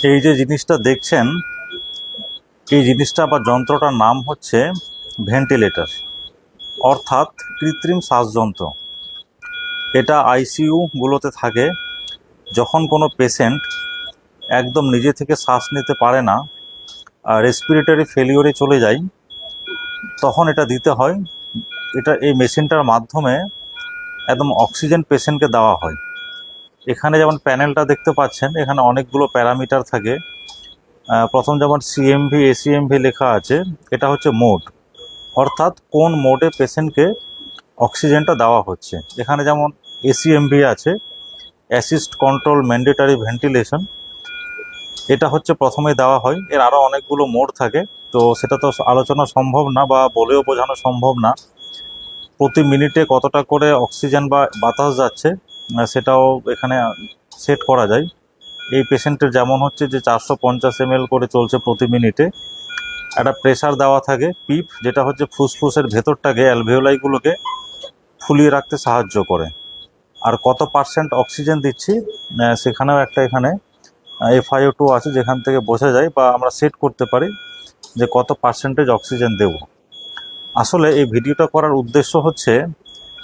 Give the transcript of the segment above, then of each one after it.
এই যে জিনিসটা দেখছেন, এই জিনিসটা বা যন্ত্রটার নাম হচ্ছে ভেন্টিলেটর, অর্থাৎ কৃত্রিম শ্বাসযন্ত্র। এটা আইসিইউগুলোতে থাকে। যখন কোনো পেশেন্ট একদম নিজে থেকে শ্বাস নিতে পারে না, রেসপিরেটরি ফেলিওরে চলে যায়, তখন এটা দিতে হয়। এই মেশিনটার মাধ্যমে একদম অক্সিজেন পেশেন্টকে দেওয়া হয়। এখানে যেমন প্যানেলটা দেখতে পাচ্ছেন, এখানে অনেকগুলো প্যারামিটার থাকে। প্রথম যেমন সিএমভি এসিএমভি লেখা আছে, এটা হচ্ছে মোড, অর্থাৎ কোন মোডে পেশেন্টকে অক্সিজেনটা দেওয়া হচ্ছে। এখানে যেমন এসিএমভি আছে, অ্যাসিস্ট কন্ট্রোল ম্যান্ডেটারি ভেন্টিলেশন, এটা হচ্ছে প্রথমে দেওয়া হয়। এর আরও অনেকগুলো মোড থাকে, তো সেটা তো আলোচনা সম্ভব না বা বলেও বোঝানো সম্ভব না। প্রতি মিনিটে কতটা করে অক্সিজেন বা বাতাস যাচ্ছে সেটাও এখানে সেট করা যায়। এই পেশেন্টের যেমন হচ্ছে যে 450 ml করে চলছে প্রতি মিনিটে। একটা প্রেসার দেওয়া থাকে পিপ, যেটা হচ্ছে ফুসফুসের ভেতরটাকে, অ্যালভিওলাইগুলোকে ফুলিয়ে রাখতে সাহায্য করে। আর কত পার্সেন্ট অক্সিজেন দিচ্ছি সেখানেও একটা এখানে FiO2 আছে, যেখান থেকে বোঝা যায় বা আমরা সেট করতে পারি যে কত পার্সেন্টেজ অক্সিজেন দেব। আসলে এই ভিডিওটা করার উদ্দেশ্য হচ্ছে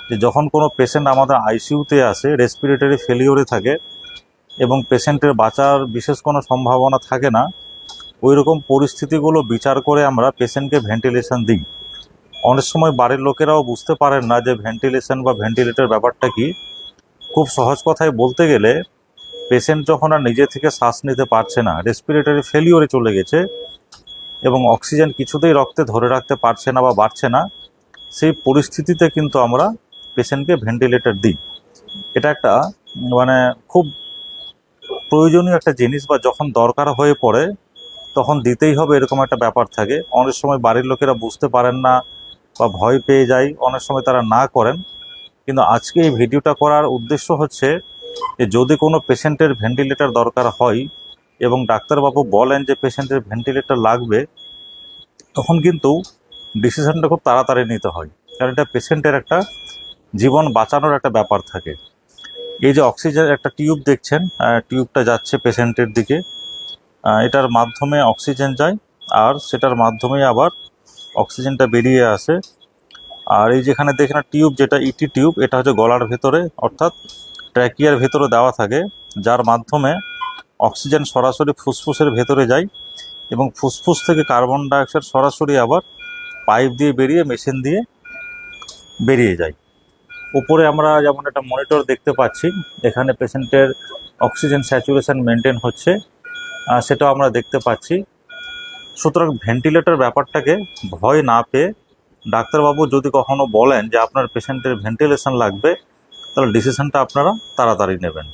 যে যখন কোনো পেশেন্ট আমাদের আইসিইউতে আসে, রেসপিরেটরি ফেলিওরে থাকে এবং পেশেন্টের বাঁচার বিশেষ কোনো সম্ভাবনা থাকে না, ওই রকম পরিস্থিতিগুলো বিচার করে আমরা পেশেন্টকে ভেন্টিলেশন দিই। অনেক সময় বাড়ির লোকেরাও বুঝতে পারেন না যে ভেন্টিলেশন বা ভেন্টিলেটর ব্যাপারটা কি। খুব সহজ কথায় বলতে গেলে, পেশেন্ট যখন আর নিজে থেকে শ্বাস নিতে পারছে না, রেসপিরেটরি ফেলিওরে চলে গেছে এবং অক্সিজেন কিছুতেই রক্তে ধরে রাখতে পারছে না বা বাড়ছে না, সেই পরিস্থিতিতে কিন্তু আমরা পেশেন্টকে ভেন্টিলেটর দিই। এটা একটা মানে খুব প্রয়োজনীয় একটা জিনিস, বা যখন দরকার হয়ে পড়ে তখন দিতেই হবে, এরকম একটা ব্যাপার থাকে। অনেক সময় বাড়ির লোকেরা বুঝতে পারেন না বা ভয় পেয়ে যায়, অনেক সময় তারা না করেন। কিন্তু আজকে এই ভিডিওটা করার উদ্দেশ্য হচ্ছে যে যদি কোনো পেশেন্টের ভেন্টিলেটর দরকার হয় এবং ডাক্তারবাবু বলেন যে পেশেন্টের ভেন্টিলেটর লাগবে, তখন কিন্তু ডিসিশনটা খুব তাড়াতাড়ি নিতে হয়, কারণ এটা পেশেন্টের একটা জীবন বাঁচানোর একটা ব্যাপার থাকে। এই যে অক্সিজেন একটা টিউব দেখছেন, টিউবটা যাচ্ছে পেশেন্টের দিকে, এটার মাধ্যমে অক্সিজেন যায় আর সেটার মাধ্যমেই আবার অক্সিজেনটা বেরিয়ে আসে। আর এই যেখানে দেখেন টিউব, যেটা ইটি টিউব, এটা হচ্ছে গলার ভেতরে অর্থাৎ ট্র্যাকিয়ার ভেতরে দেওয়া থাকে, যার মাধ্যমে অক্সিজেন সরাসরি ফুসফুসের ভেতরে যায় এবং ফুসফুস থেকে কার্বন ডাইঅক্সাইড সরাসরি আবার পাইপ দিয়ে বেরিয়ে মেশিন দিয়ে বেরিয়ে যায়। উপরে আমরা যেমন একটা মনিটর দেখতে পাচ্ছি, এখানে পেশেন্টের অক্সিজেন স্যাচুরেশন মেনটেন হচ্ছে, সেটাও আমরা দেখতে পাচ্ছি। সুতরাং ভেন্টিলেটর ব্যাপারটাকে ভয় না পেয়ে, ডাক্তারবাবু যদি কখনো বলেন যে আপনার পেশেন্টের ভেন্টিলেশন লাগবে, তাহলে ডিসিশনটা আপনারা তাড়াতাড়ি নেবেন।